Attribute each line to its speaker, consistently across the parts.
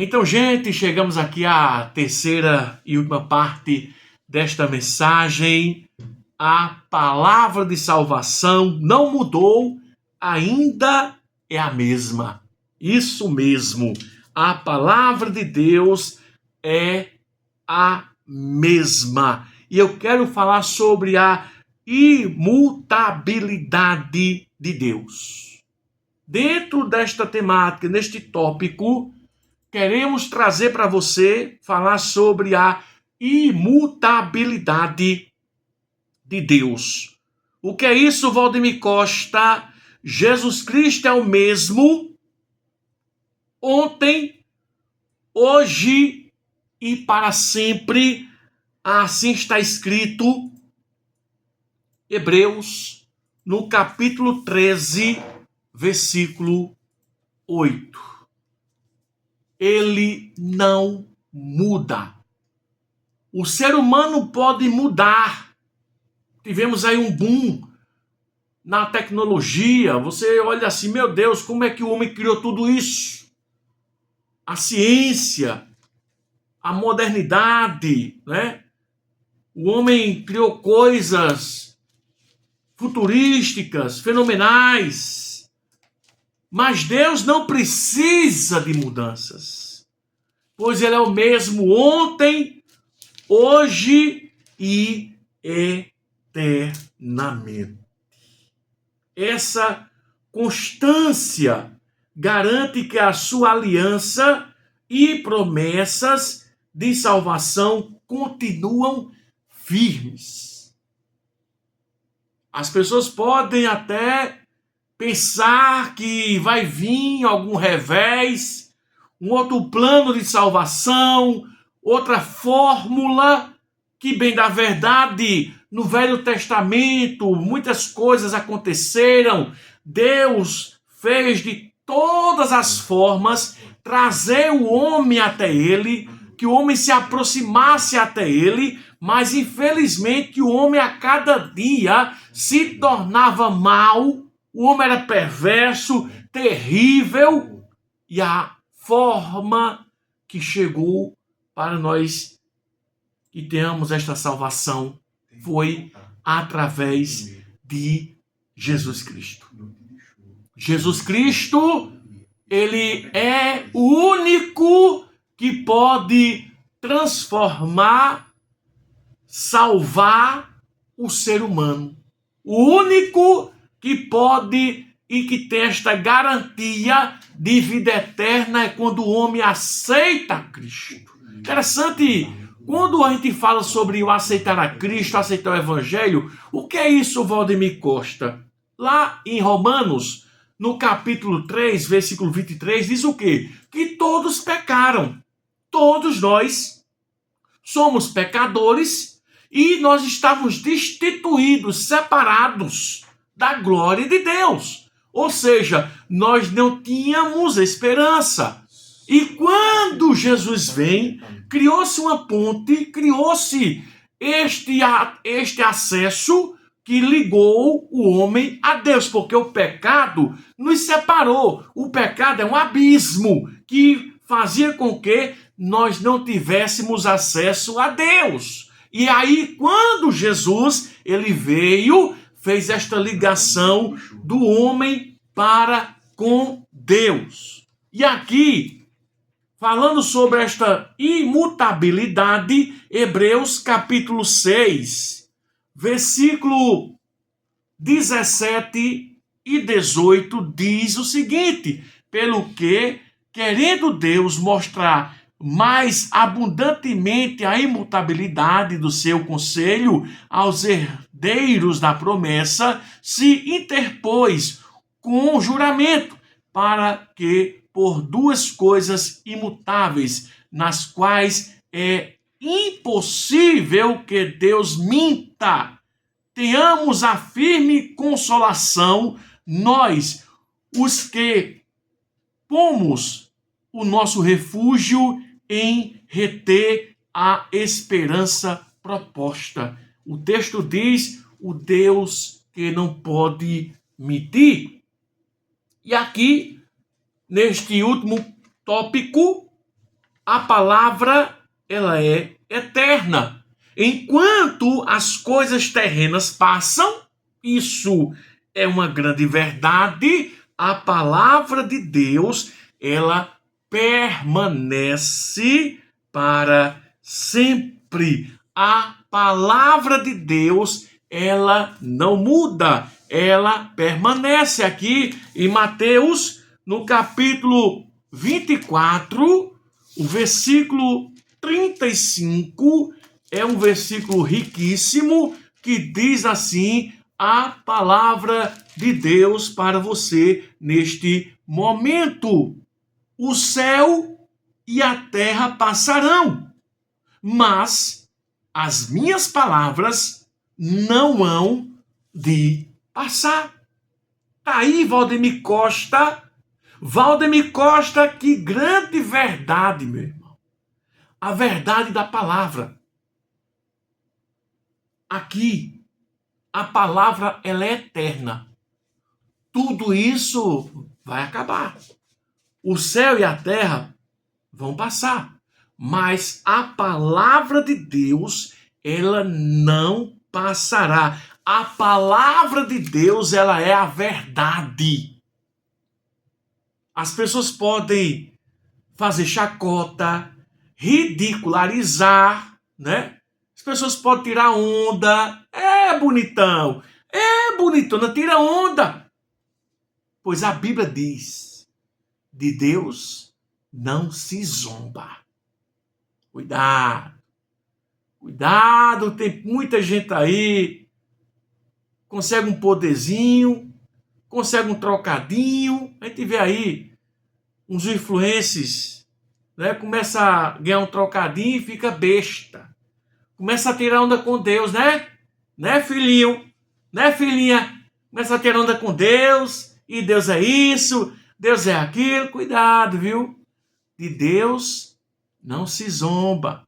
Speaker 1: Então, gente, chegamos aqui à terceira e última parte desta mensagem. A palavra de salvação não mudou, ainda é a mesma. Isso mesmo, a palavra de Deus é a mesma. E eu quero falar sobre a imutabilidade de Deus. Dentro desta temática, neste tópico, queremos trazer para você falar sobre a imutabilidade de Deus. O que é isso, Valdemir Costa? Jesus Cristo é o mesmo ontem, hoje e para sempre. Assim está escrito Hebreus, no capítulo 13, versículo 8. Ele não muda. O ser humano pode mudar. Tivemos aí um boom na tecnologia. Você olha assim, meu Deus, como é que o homem criou tudo isso? A ciência, a modernidade, né? O homem criou coisas futurísticas, fenomenais. Mas Deus não precisa de mudanças, pois Ele é o mesmo ontem, hoje e eternamente. Essa constância garante que a sua aliança e promessas de salvação continuam firmes. As pessoas podem até pensar que vai vir algum revés, um outro plano de salvação, outra fórmula, que bem da verdade, no Velho Testamento, muitas coisas aconteceram. Deus fez de todas as formas trazer o homem até ele, que o homem se aproximasse até ele, mas infelizmente o homem a cada dia se tornava mau. O homem era perverso, terrível, e a forma que chegou para nós que tenhamos esta salvação foi através de Jesus Cristo. Jesus Cristo, ele é o único que pode transformar, salvar o ser humano. O único que pode e que tem esta garantia de vida eterna é quando o homem aceita Cristo. Interessante, quando a gente fala sobre o aceitar a Cristo, aceitar o Evangelho, o que é isso, Valdemir Costa? Lá em Romanos, no capítulo 3, versículo 23, diz o quê? Que todos pecaram. Todos nós somos pecadores e nós estamos destituídos, separados da glória de Deus. Ou seja, nós não tínhamos esperança. E quando Jesus vem, criou-se uma ponte, criou-se este acesso que ligou o homem a Deus, porque o pecado nos separou. O pecado é um abismo que fazia com que nós não tivéssemos acesso a Deus. E aí, quando Jesus ele veio, fez esta ligação do homem para com Deus. E aqui, falando sobre esta imutabilidade, Hebreus capítulo 6, versículo 17 e 18 diz o seguinte: pelo que, querendo Deus mostrar mais abundantemente a imutabilidade do seu conselho aos herdeiros da promessa, se interpôs com um juramento, para que, por duas coisas imutáveis, nas quais é impossível que Deus minta, tenhamos a firme consolação, nós, os que pomos o nosso refúgio em reter a esperança proposta. O texto diz: o Deus que não pode mentir. E aqui, neste último tópico, A palavra, ela é eterna. Enquanto as coisas terrenas passam, isso é uma grande verdade, a palavra de Deus, ela permanece para sempre. A palavra de Deus, ela não muda, ela permanece. Aqui em Mateus, no capítulo 24, o versículo 35 é um versículo riquíssimo que diz assim a palavra de Deus para você neste momento. O céu e a terra passarão, mas as minhas palavras não hão de passar. Tá aí, Valdemir Costa. Valdemir Costa, que grande verdade, meu irmão. A verdade da palavra. Aqui, a palavra, ela é eterna. Tudo isso vai acabar. O céu e a terra vão passar. Mas a palavra de Deus, ela não passará. A palavra de Deus, ela é a verdade. As pessoas podem fazer chacota, ridicularizar, né? As pessoas podem tirar onda. Bonitão, bonitona, tira onda. Pois a Bíblia diz, de Deus não se zomba. Cuidado, cuidado, tem muita gente aí, consegue um poderzinho, consegue um trocadinho, a gente vê aí uns influencers, né? Começa a ganhar um trocadinho e fica besta. Começa a tirar onda com Deus, né? Né, filhinho? Né, filhinha? Começa a tirar onda com Deus, e Deus é isso, Deus é aquilo. Cuidado, viu? De Deus não se zomba.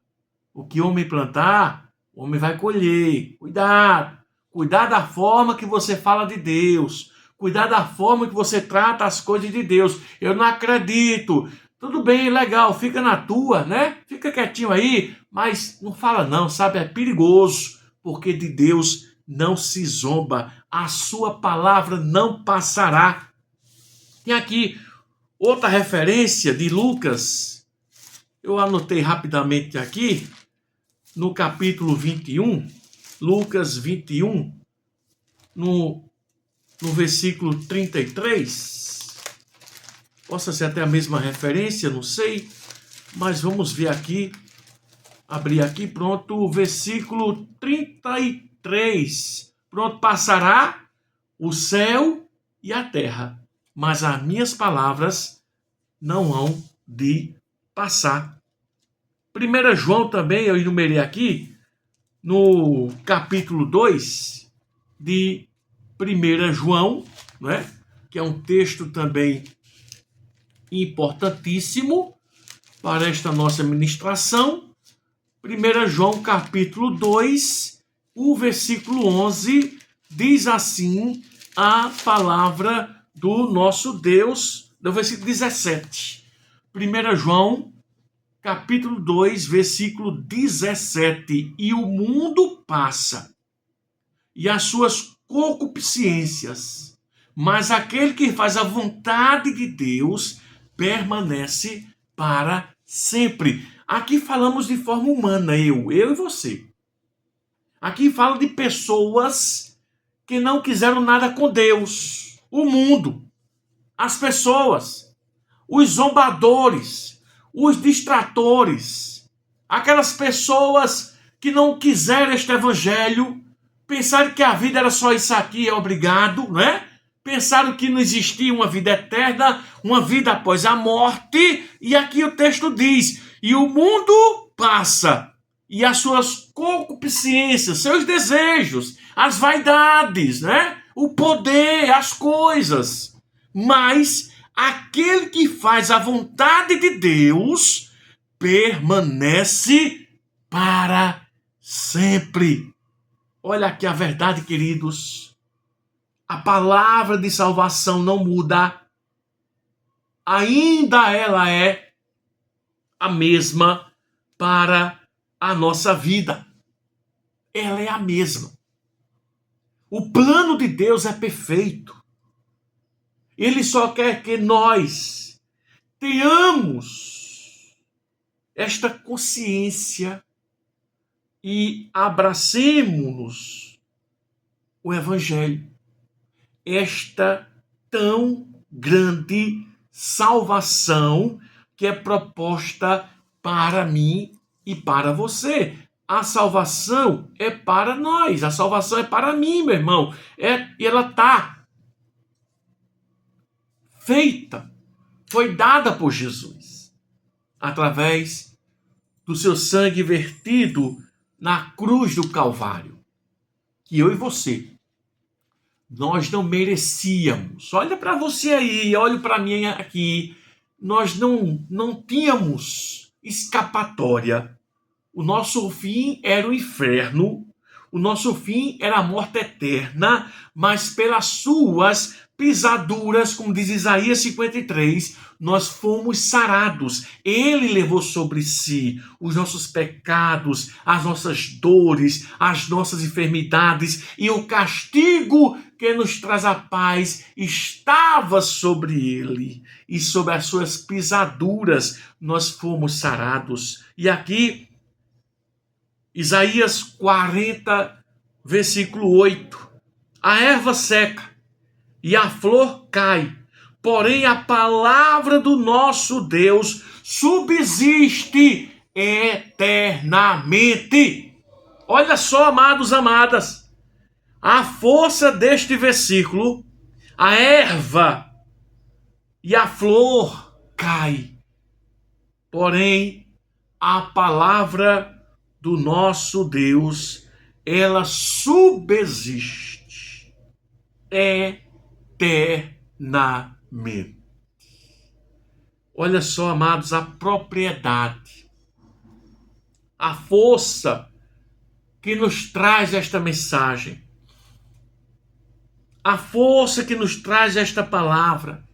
Speaker 1: O que o homem plantar, o homem vai colher. Cuidado. Cuidado da forma que você fala de Deus. Cuidado da forma que você trata as coisas de Deus. Eu não acredito. Tudo bem, legal, fica na tua, né? Fica quietinho aí, mas não fala não, sabe? É perigoso, porque de Deus não se zomba. A sua palavra não passará. Tem aqui outra referência de Lucas. Eu anotei rapidamente aqui, no capítulo 21, Lucas 21, no versículo 33. Possa ser até a mesma referência, não sei, mas vamos ver aqui, abrir aqui, pronto, o versículo 33. Pronto, passará o céu e a terra, mas as minhas palavras não hão de passar. 1 João também, eu enumerei aqui, no capítulo 2 de 1 João, né, que é um texto também importantíssimo para esta nossa ministração. 1 João capítulo 2, o versículo 11, diz assim a palavra do nosso Deus, no versículo 17. 1 João capítulo 2, versículo 17. E o mundo passa, e as suas concupiscências, mas aquele que faz a vontade de Deus permanece para sempre. Aqui falamos de forma humana, eu e você. Aqui fala de pessoas que não quiseram nada com Deus. O mundo, as pessoas, os zombadores, os distratores, aquelas pessoas que não quiseram este evangelho, pensaram que a vida era só isso aqui, é obrigado, né? Pensaram que não existia uma vida eterna, uma vida após a morte, e aqui o texto diz, e o mundo passa, e as suas concupiscências, seus desejos, as vaidades, né? O poder, as coisas, mas aquele que faz a vontade de Deus permanece para sempre. Olha aqui a verdade, queridos. A palavra de salvação não muda. Ainda ela é a mesma para a nossa vida. Ela é a mesma. O plano de Deus é perfeito. Ele só quer que nós tenhamos esta consciência e abracemos o Evangelho. Esta tão grande salvação que é proposta para mim e para você. A salvação é para nós, a salvação é para mim, meu irmão. E ela está feita, foi dada por Jesus, através do seu sangue vertido na cruz do Calvário. Que eu e você, nós não merecíamos. Olha para você aí, olha para mim aqui. Nós não tínhamos escapatória. O nosso fim era o inferno, o nosso fim era a morte eterna, mas pelas suas pisaduras, como diz Isaías 53, nós fomos sarados. Ele levou sobre si os nossos pecados, as nossas dores, as nossas enfermidades, e o castigo que nos traz a paz estava sobre ele, e sobre as suas pisaduras nós fomos sarados. E aqui Isaías 40, versículo 8. A erva seca e a flor cai, porém a palavra do nosso Deus subsiste eternamente. Olha só, amados, amadas, a força deste versículo: a erva e a flor cai, porém a palavra do nosso Deus, ela subsiste eternamente. Olha só, amados, a propriedade, a força que nos traz esta mensagem, a força que nos traz esta palavra,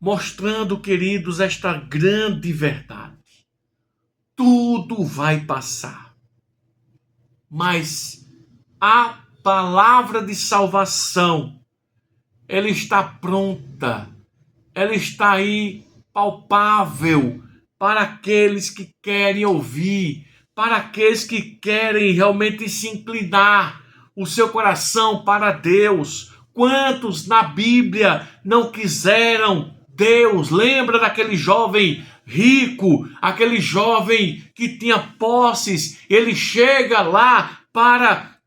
Speaker 1: mostrando, queridos, esta grande verdade. Tudo vai passar, mas a palavra de salvação, ela está pronta, ela está aí palpável para aqueles que querem ouvir, para aqueles que querem realmente se inclinar o seu coração para Deus. Quantos na Bíblia não quiseram Deus? Lembra daquele jovem rico, aquele jovem que tinha posses? Ele chega lá para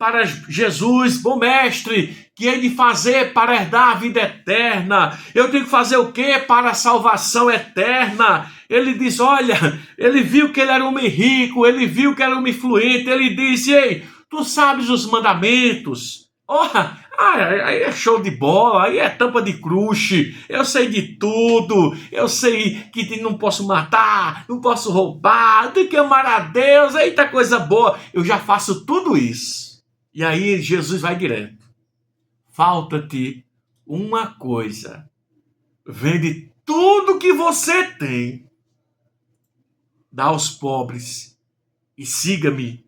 Speaker 1: Jesus: bom mestre, que hei de fazer para herdar a vida eterna? Eu tenho que fazer o quê para a salvação eterna? Ele diz, olha, ele viu que ele era um homem rico, ele viu que era um homem influente, ele disse: ei, tu sabes os mandamentos? Aí é show de bola, aí é tampa de crush, eu sei de tudo, eu sei que não posso matar, não posso roubar, tenho que amar a Deus, eita coisa boa, eu já faço tudo isso. E aí Jesus vai direto: falta-te uma coisa, vende tudo que você tem, dá aos pobres e siga-me,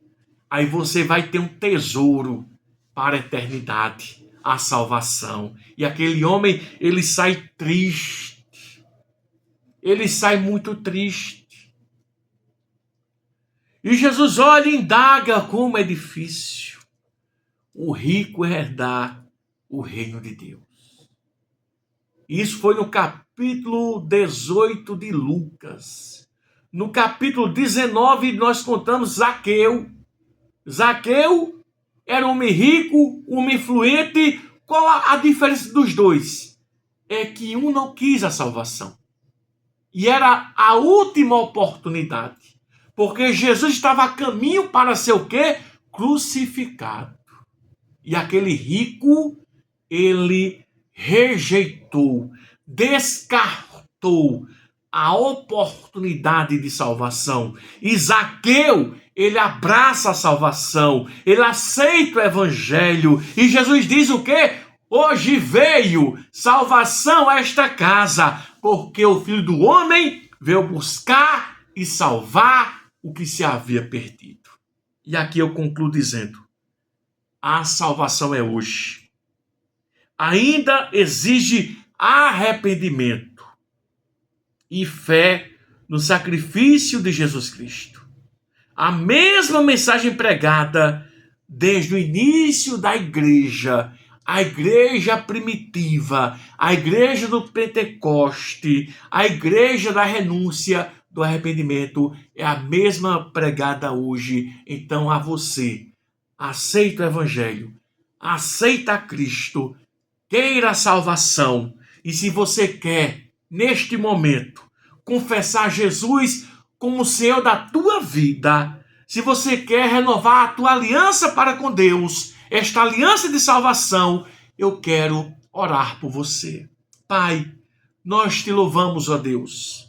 Speaker 1: aí você vai ter um tesouro para a eternidade, a salvação. E aquele homem, ele sai triste, ele sai muito triste. E Jesus olha e indaga como é difícil o rico herdar o reino de Deus. Isso foi no capítulo 18 de Lucas. No capítulo 19 nós contamos Zaqueu. Zaqueu era um homem rico, um homem influente. Qual a diferença dos dois? É que um não quis a salvação. E era a última oportunidade. Porque Jesus estava a caminho para ser o quê? Crucificado. E aquele rico, ele rejeitou, descartou a oportunidade de salvação. E Zaqueu, ele abraça a salvação, ele aceita o evangelho. E Jesus diz o quê? Hoje veio salvação a esta casa, porque o Filho do Homem veio buscar e salvar o que se havia perdido. E aqui eu concluo dizendo: a salvação é hoje. Ainda exige arrependimento e fé no sacrifício de Jesus Cristo. A mesma mensagem pregada desde o início da igreja, a igreja primitiva, a igreja do Pentecoste, a igreja da renúncia, do arrependimento, é a mesma pregada hoje. Então, a você, aceita o Evangelho, aceita a Cristo, queira a salvação. E se você quer, neste momento, confessar Jesus como o Senhor da tua vida, se você quer renovar a tua aliança para com Deus, esta aliança de salvação, eu quero orar por você. Pai, nós te louvamos, ó Deus.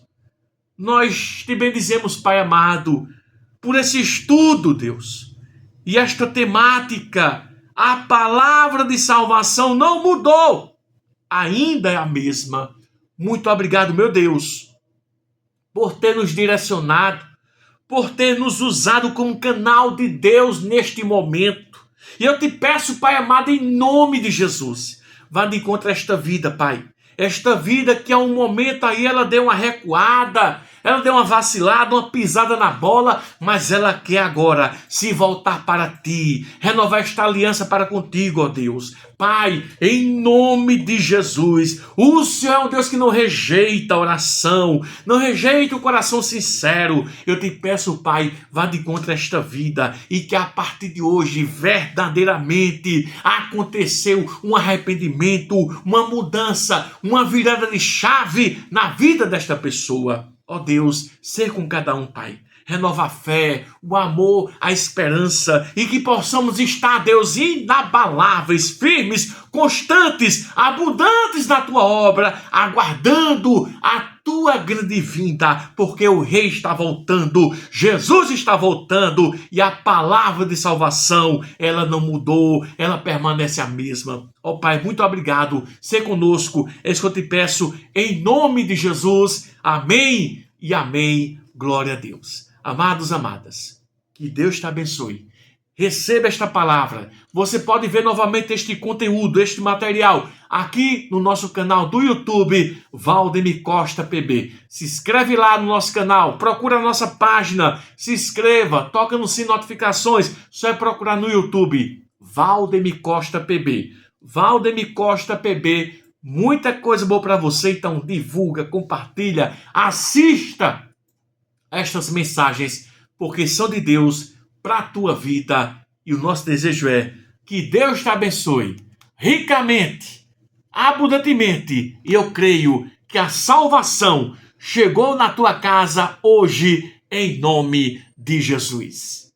Speaker 1: Nós te bendizemos, Pai amado, por esse estudo, Deus. E esta temática, a palavra de salvação não mudou. Ainda é a mesma. Muito obrigado, meu Deus, por ter nos direcionado, por ter nos usado como canal de Deus neste momento. E eu te peço, Pai amado, em nome de Jesus, vá de encontro a esta vida, Pai. Esta vida que há um momento aí ela deu uma recuada, ela deu uma vacilada, uma pisada na bola, mas ela quer agora se voltar para ti, renovar esta aliança para contigo, ó Deus. Pai, em nome de Jesus, o Senhor é um Deus que não rejeita a oração, não rejeita o coração sincero. Eu te peço, Pai, vá de encontro a esta vida e que a partir de hoje, verdadeiramente, aconteceu um arrependimento, uma mudança, uma virada de chave na vida desta pessoa. Ó Deus, ser com cada um, Pai. Renova a fé, o amor, a esperança e que possamos estar, Deus, inabaláveis, firmes, constantes, abundantes na Tua obra, aguardando a Tua grande vinda, porque o Rei está voltando, Jesus está voltando e a palavra de salvação, ela não mudou, ela permanece a mesma. Ó Pai, muito obrigado, ser conosco, é isso que eu te peço, em nome de Jesus, amém e amém, glória a Deus. Amados, amadas, que Deus te abençoe. Receba esta palavra. Você pode ver novamente este conteúdo, este material, aqui no nosso canal do YouTube, Valdemir Costa PB. Se inscreve lá no nosso canal, procura a nossa página, se inscreva, toca no sininho de notificações, só é procurar no YouTube, Valdemir Costa PB. Valdemir Costa PB, muita coisa boa para você, então divulga, compartilha, assista estas mensagens, porque são de Deus para a tua vida. E o nosso desejo é que Deus te abençoe ricamente, abundantemente. E eu creio que a salvação chegou na tua casa hoje, em nome de Jesus.